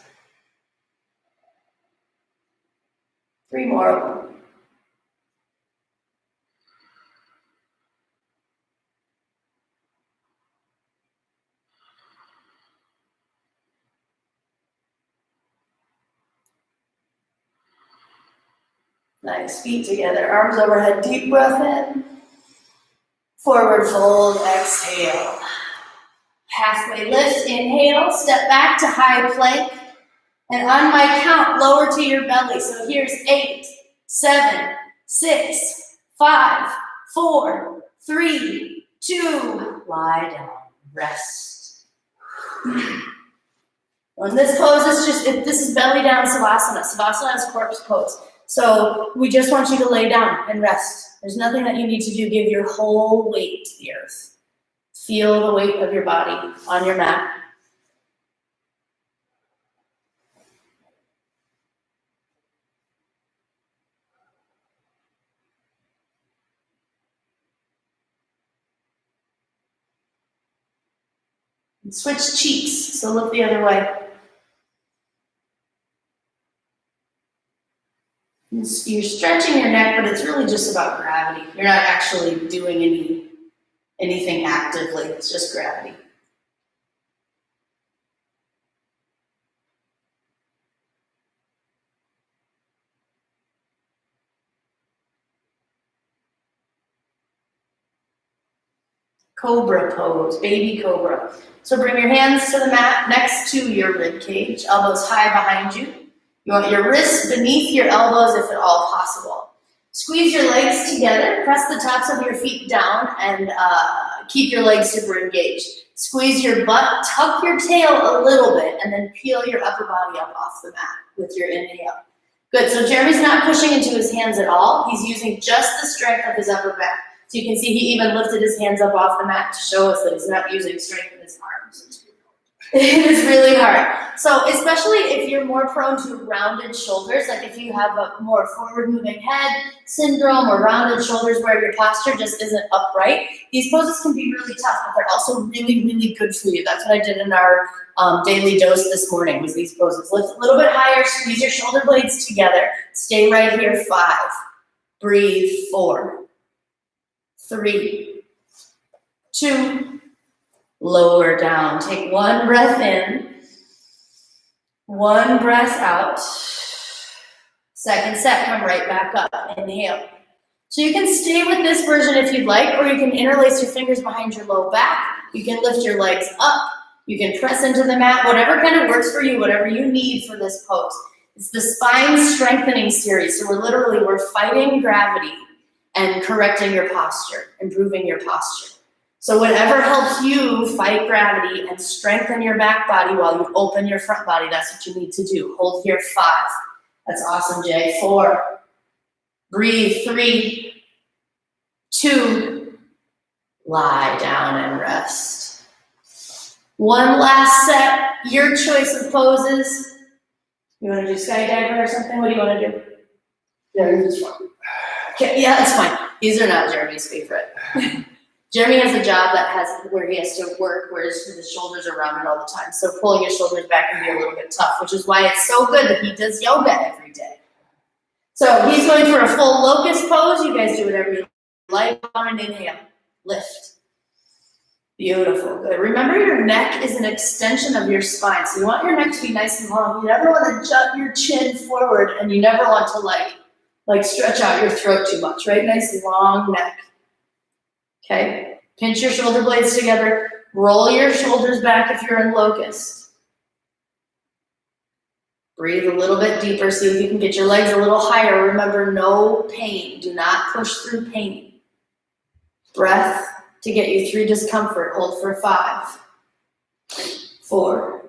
Speaker 1: 3 more of them. Nice, feet together, arms overhead, deep breath in. Forward fold, exhale. Halfway lift, inhale, step back to high plank. And on my count, lower to your belly. So here's 8, 7, 6, 5, 4, 3, 2, lie down, rest. And this pose is this is belly down Savasana. Savasana is corpse pose. So we just want you to lay down and rest. There's nothing that you need to do. Give your whole weight to the earth. Feel the weight of your body on your mat. And switch cheeks, so look the other way. You're stretching your neck, but it's really just about gravity. You're not actually doing anything actively. It's just gravity. Cobra pose, baby cobra. So bring your hands to the mat next to your rib cage, elbows high behind you. You want your wrists beneath your elbows if at all possible. Squeeze your legs together, press the tops of your feet down, and keep your legs super engaged. Squeeze your butt, tuck your tail a little bit, and then peel your upper body up off the mat with your inhale. Good, so Jeremy's not pushing into his hands at all. He's using just the strength of his upper back. So you can see he even lifted his hands up off the mat to show us that he's not using strength in his arms. It is really hard. So especially if you're more prone to rounded shoulders, like if you have a more forward moving head syndrome or rounded shoulders where your posture just isn't upright, these poses can be really tough, but they're also really, really good for you. That's what I did in our daily dose this morning, was these poses. Lift a little bit higher, squeeze your shoulder blades together. Stay right here, 5. Breathe, 4, 3, 2, lower down. Take 1 breath in, 1 breath out. Second set, come right back up. Inhale. So you can stay with this version if you'd like, or you can interlace your fingers behind your low back. You can lift your legs up. You can press into the mat, whatever kind of works for you, whatever you need for this pose. It's the spine strengthening series. So we're fighting gravity and correcting your posture, improving your posture. So whatever helps you fight gravity and strengthen your back body while you open your front body, that's what you need to do. Hold here, 5. That's awesome, Jay. 4. Breathe, 3, 2. Lie down and rest. One last set, your choice of poses. You want to do skydiving or something? What do you want to do?
Speaker 2: Yeah, it's fine.
Speaker 1: Okay, yeah, that's fine. These are not Jeremy's favorite. Jeremy has a job where he has to work where his shoulders are rounded all the time. So pulling your shoulders back can be a little bit tough, which is why it's so good that he does yoga every day. So he's going for a full locust pose. You guys do whatever you like. On an inhale, lift. Beautiful, good. Remember, your neck is an extension of your spine. So you want your neck to be nice and long. You never want to jut your chin forward, and you never want to like stretch out your throat too much, right? Nice long neck. Okay, pinch your shoulder blades together. Roll your shoulders back if you're in locust. Breathe a little bit deeper. See if you can get your legs a little higher. Remember, no pain. Do not push through pain. Breath to get you through discomfort. Hold for 5, 4,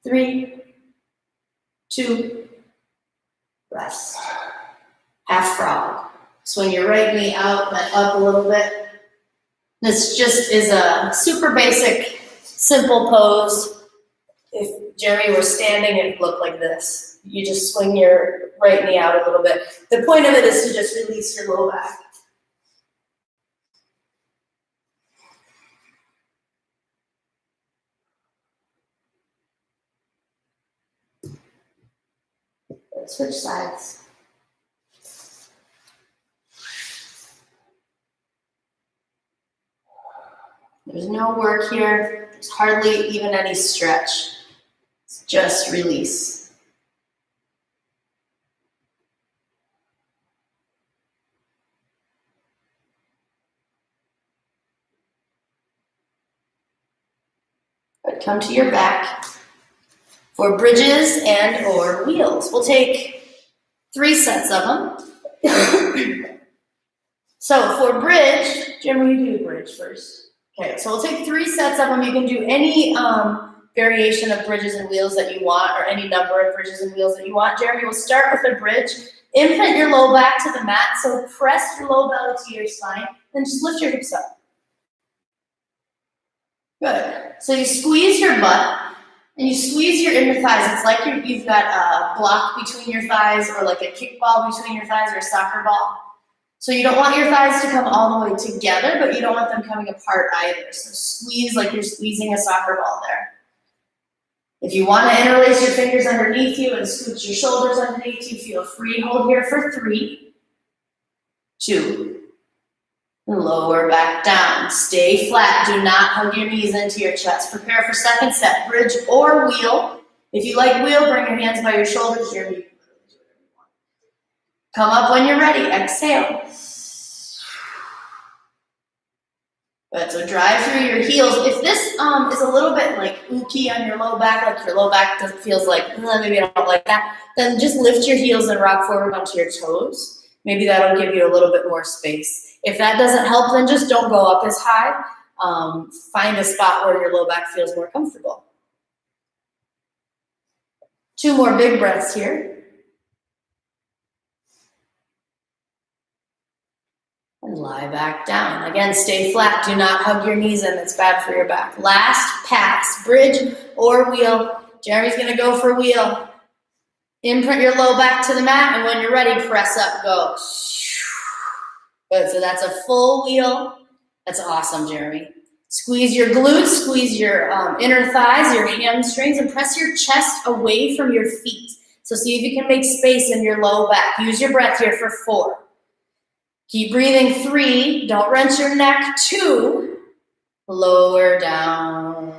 Speaker 1: 3, 2, rest. Half frog. Swing your right knee out and up a little bit. This just is a super basic, simple pose. If Jeremy were standing, it would look like this. You just swing your right knee out a little bit. The point of it is to just release your low back. Switch sides. There's no work here. There's hardly even any stretch. It's just release. Good. Come to your back for bridges and or wheels. We'll take 3 sets of them. So for bridge, Jim, will you do the bridge first? Okay, so we'll take 3 sets of them. You can do any variation of bridges and wheels that you want, or any number of bridges and wheels that you want. Jeremy, we'll start with a bridge. Imprint your low back to the mat, so press your low belly to your spine, and just lift your hips up. Good. So you squeeze your butt, and you squeeze your inner thighs. It's like you've got a block between your thighs, or like a kickball between your thighs, or a soccer ball. So you don't want your thighs to come all the way together, but you don't want them coming apart either. So squeeze like you're squeezing a soccer ball there. If you want to interlace your fingers underneath you and scooch your shoulders underneath you, feel free. Hold here for 3, 2, and lower back down. Stay flat. Do not hug your knees into your chest. Prepare for second set, bridge or wheel. If you like wheel, bring your hands by your shoulders. Come up when you're ready. Exhale. Good. So drive through your heels. If this is a little bit like ooky on your low back, like your low back feels like, maybe I don't like that, then just lift your heels and rock forward onto your toes. Maybe that'll give you a little bit more space. If that doesn't help, then just don't go up as high. Find a spot where your low back feels more comfortable. 2 more big breaths here. And lie back down. Again, stay flat. Do not hug your knees in. It's bad for your back. Last pass, bridge or wheel. Jeremy's going to go for wheel. Imprint your low back to the mat, and when you're ready, press up, go. Good, so that's a full wheel. That's awesome, Jeremy. Squeeze your glutes, squeeze your inner thighs, your hamstrings, and press your chest away from your feet. So see if you can make space in your low back. Use your breath here for 4. Keep breathing. 3, don't wrench your neck. 2, lower down.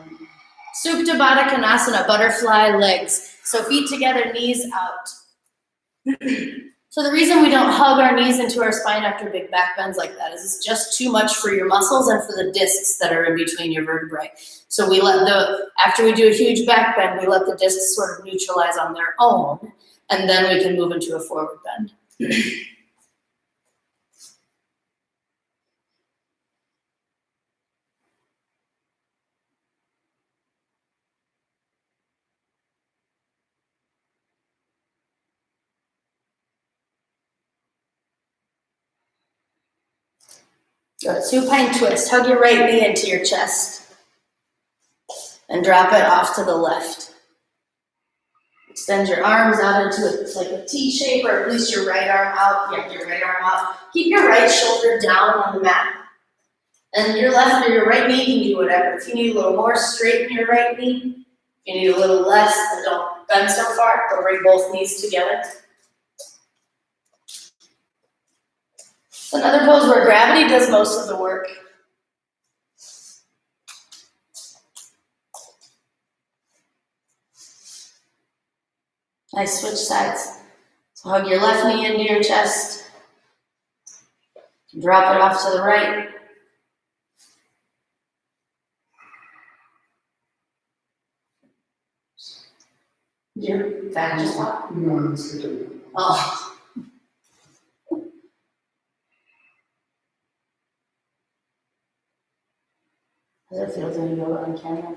Speaker 1: Supta Baddha Konasana, butterfly legs. So feet together, knees out. So the reason we don't hug our knees into our spine after big back bends like that is it's just too much for your muscles and for the discs that are in between your vertebrae. So we after we do a huge back bend, we let the discs sort of neutralize on their own, and then we can move into a forward bend. Good. Supine twist. Hug your right knee into your chest and drop it off to the left. Extend your arms out into like a T shape, or at least your right arm out. Yeah, your right arm out. Keep your right shoulder down on the mat. And your left or your right knee can do whatever. If you need a little more, straighten your right knee. If you need a little less, then don't bend so far, but bring both knees together. It's another pose where gravity does most of the work. Nice, switch sides. So hug your left knee into your chest. Drop it off to the right. Your back just popped?
Speaker 2: No, it's good.
Speaker 1: Oh. How does it feel doing yoga on camera?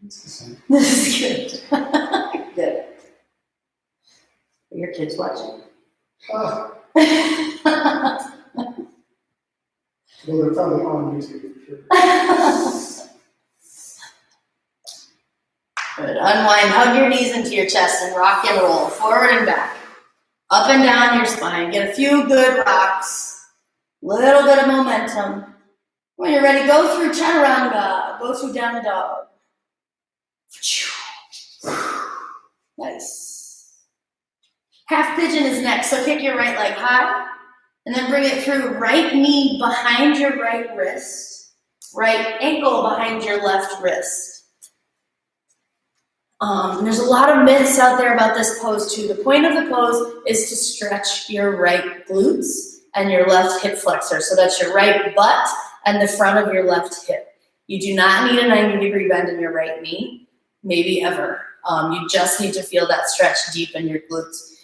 Speaker 2: It's the same.
Speaker 1: This is good. Good. Are your kids watching?
Speaker 2: Ah, well, they're probably on YouTube for sure.
Speaker 1: Good. Unwind. Hug your knees into your chest and rock and roll forward and back. Up and down your spine. Get a few good rocks. Little bit of momentum. When you're ready, go through chaturanga. Go through down dog. Nice. Half pigeon is next. So kick your right leg high. And then bring it through right knee behind your right wrist. Right ankle behind your left wrist. There's a lot of myths out there about this pose too. The point of the pose is to stretch your right glutes and your left hip flexor. So that's your right butt and the front of your left hip. You do not need a 90-degree bend in your right knee, maybe ever. You just need to feel that stretch deep in your glutes.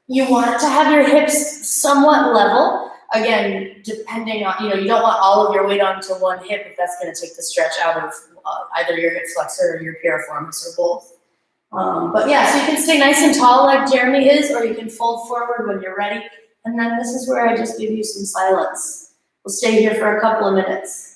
Speaker 1: You want to have your hips somewhat level. Again, depending on, you don't want all of your weight onto one hip if that's going to take the stretch out of either your hip flexor or your piriformis or both. But yeah, so you can stay nice and tall like Jeremy is, or you can fold forward when you're ready. And then this is where I just give you some silence. We'll stay here for a couple of minutes.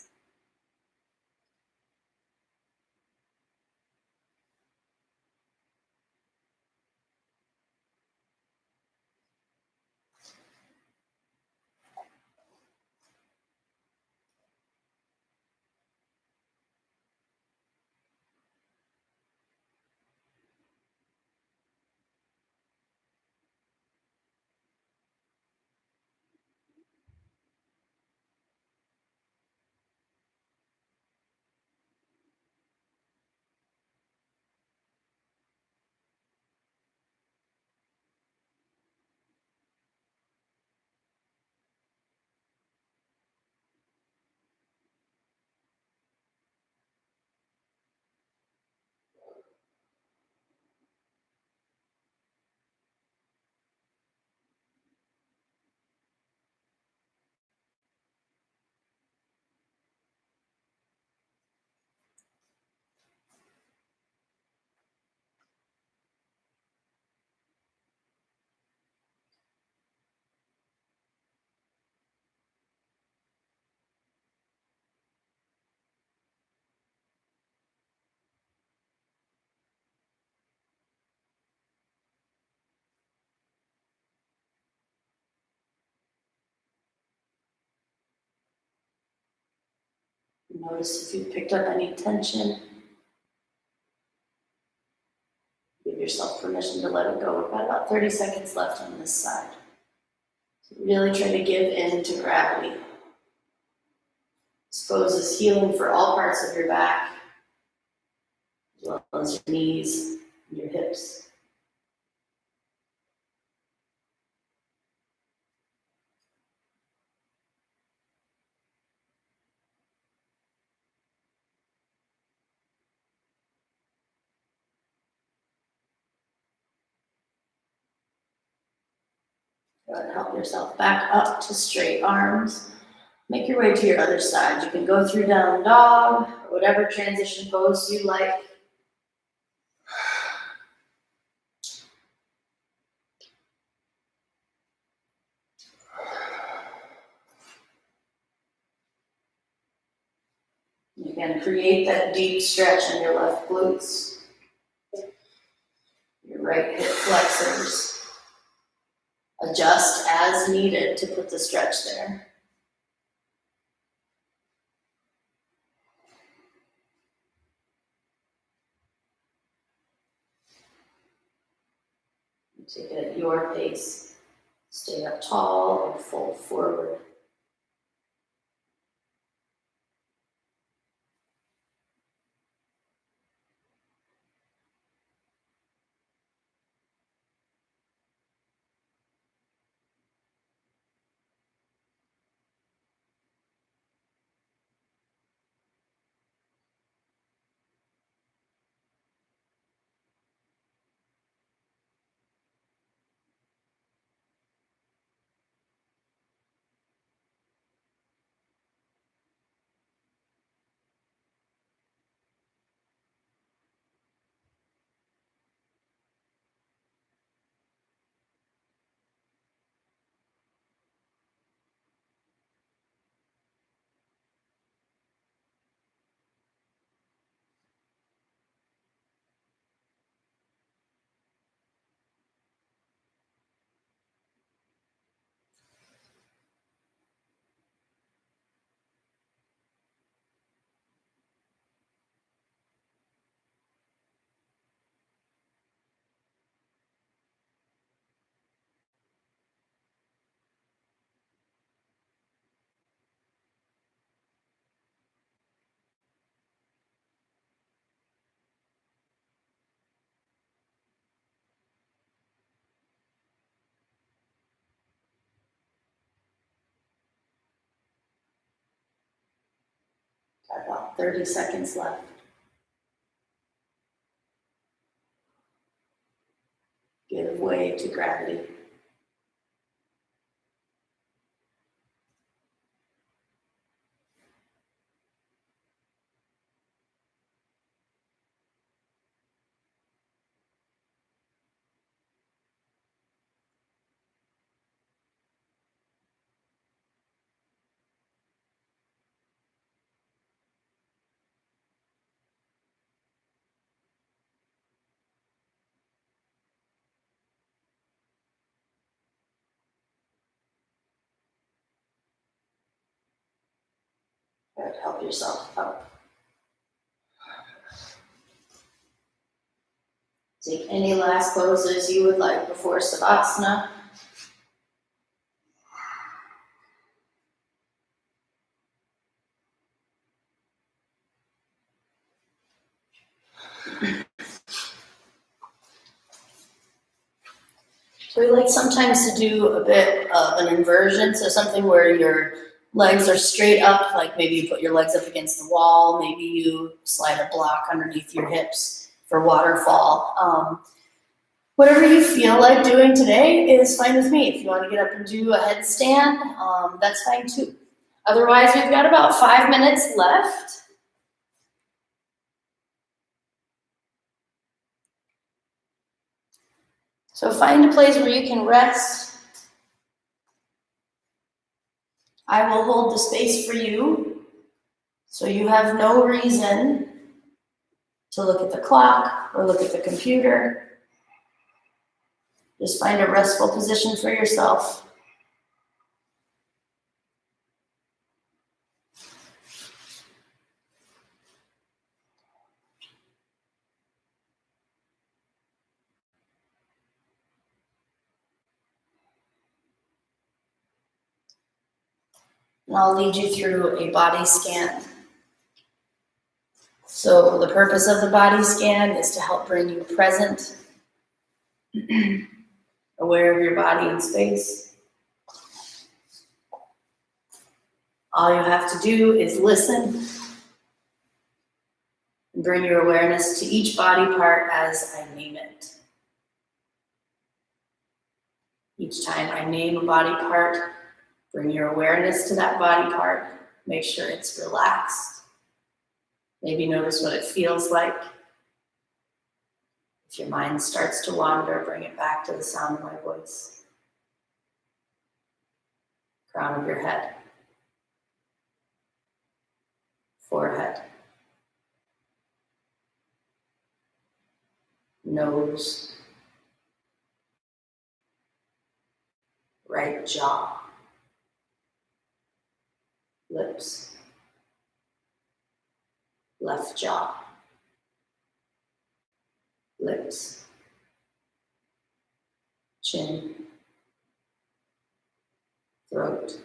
Speaker 1: Notice if you picked up any tension. Give yourself permission to let it go. We've got about 30 seconds left on this side. So really try to give in to gravity. This pose is healing for all parts of your back, as well as your knees and your hips. Go ahead and help yourself back up to straight arms. Make your way to your other side. You can go through down dog, or whatever transition pose you like. Again, create that deep stretch in your left glutes, your right hip flexors. Adjust as needed to put the stretch there. Take it at your pace. Stay up tall or fold forward. Got about 30 seconds left. Give way to gravity. Good. Help yourself up. Take any last poses you would like before Savasana. So we like sometimes to do a bit of an inversion, so something where your legs are straight up, like maybe you put your legs up against the wall, maybe you slide a block underneath your hips for waterfall. Whatever you feel like doing today is fine with me. If you want to get up and do a headstand, that's fine too. Otherwise, we've got about 5 minutes left. So find a place where you can rest. I will hold the space for you, so you have no reason to look at the clock or look at the computer. Just find a restful position for yourself. And I'll lead you through a body scan. So the purpose of the body scan is to help bring you present, aware of your body and space. All you have to do is listen and bring your awareness to each body part as I name it. Each time I name a body part, bring your awareness to that body part. Make sure it's relaxed. Maybe notice what it feels like. If your mind starts to wander, bring it back to the sound of my voice. Crown of your head. forehead, nose, right jaw, lips, left jaw, lips, chin, throat,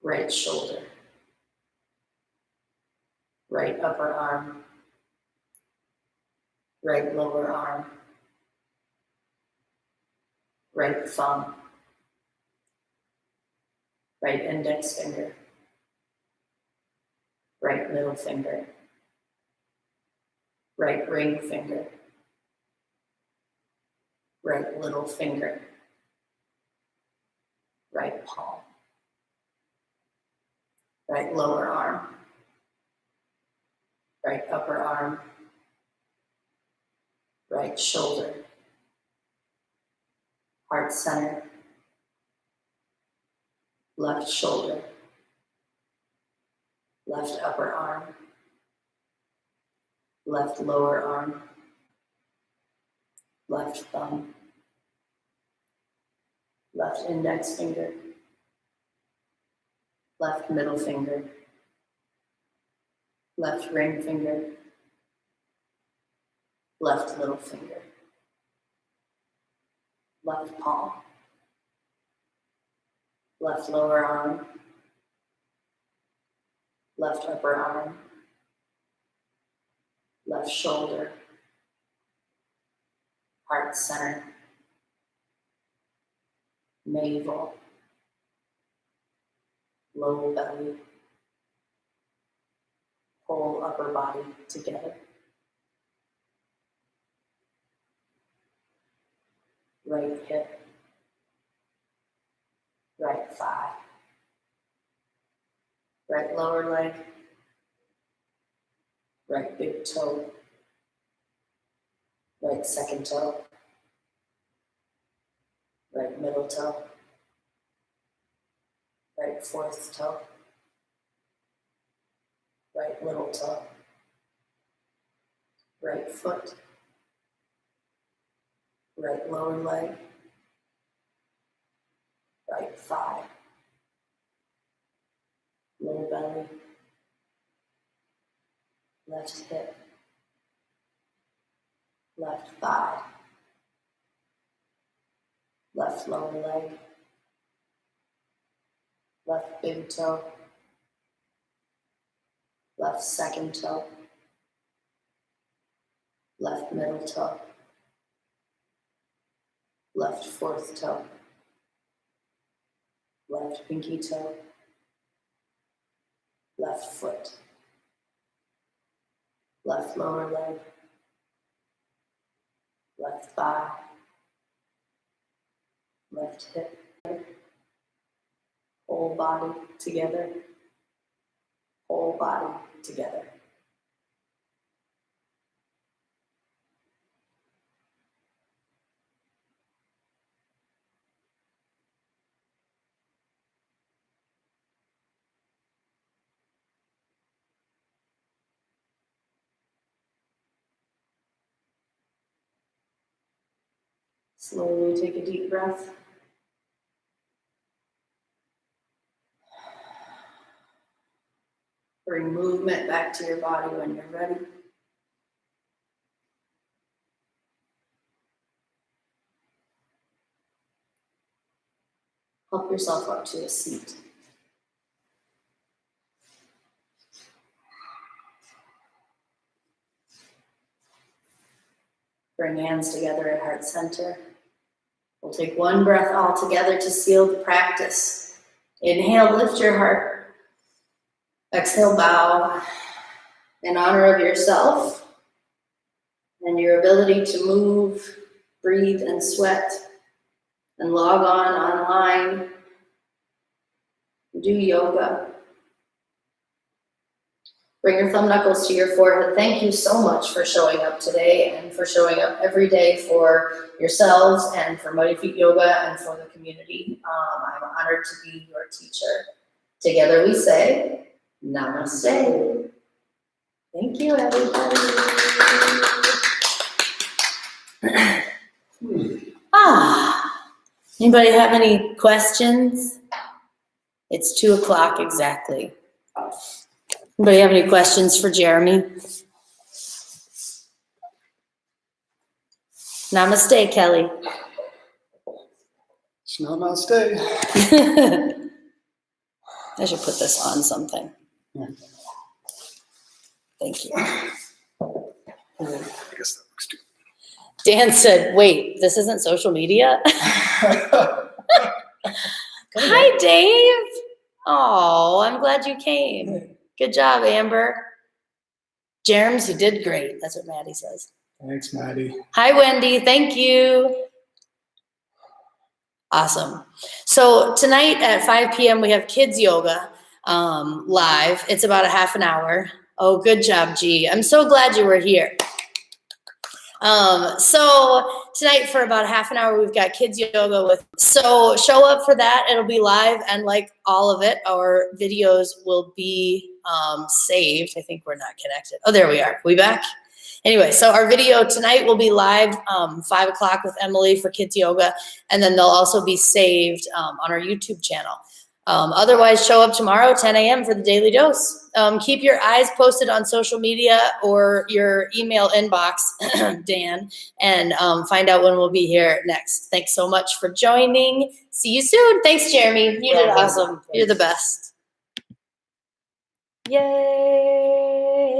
Speaker 1: right shoulder, right upper arm, right lower arm, right thumb, right index finger, right middle finger, right ring finger, right little finger, right palm, right lower arm, right upper arm, right shoulder, heart center, left shoulder, left upper arm, left lower arm, left thumb, left index finger, left middle finger, left ring finger, left little finger, left palm, left lower arm, left upper arm, left shoulder, heart center, navel, low belly, whole upper body together. Right hip, right thigh, right lower leg, right big toe, right second toe, right middle toe, right fourth toe, right little toe, right foot, right lower leg, right thigh, low belly, left hip, left thigh, left lower leg, left big toe, left second toe, left middle toe, left fourth toe, left pinky toe, left foot, left lower leg, left thigh, left hip, whole body together, whole body together. Slowly take a deep breath. Bring movement back to your body when you're ready. Help yourself up to a seat. Bring hands together at heart center. We'll take one breath all together to seal the practice. Inhale, lift your heart. Exhale, bow. In honor of yourself and your ability to move, breathe, and sweat, and log on online, do yoga. Bring your thumb knuckles to your forehead. Thank you so much for showing up today and for showing up every day for yourselves and for Muddy Feet Yoga and for the community. I'm honored to be your teacher. Together we say, Namaste. Thank you, everybody. Anybody have any questions? It's 2:00 exactly. Anybody have any questions for Jeremy? Namaste, Kelly.
Speaker 2: Namaste.
Speaker 1: I should put this on something. Thank you.
Speaker 2: I guess that looks too.
Speaker 1: Dan said, wait, this isn't social media? Hi, Dave. Oh, I'm glad you came. Good job, Amber. Jerms, you did great. That's what Maddie says.
Speaker 2: Thanks, Maddie.
Speaker 1: Hi, Wendy. Thank you. Awesome. So tonight at 5 p.m. we have kids yoga live. It's about a half an hour. Oh, good job, G. I'm so glad you were here. So tonight for about half an hour, we've got kids yoga so show up for that. It'll be live, and like all of it, our videos will be saved. I think we're not connected. Oh, there we are. We back? Anyway, so our video tonight will be live 5 o'clock with Emily for kids yoga, and then they'll also be saved on our YouTube channel. Otherwise, show up tomorrow, 10 a.m. for the Daily Dose. Keep your eyes posted on social media or your email inbox, Dan, and find out when we'll be here next. Thanks so much for joining. See you soon. Thanks, Jeremy. You did awesome. You're the best. Yay.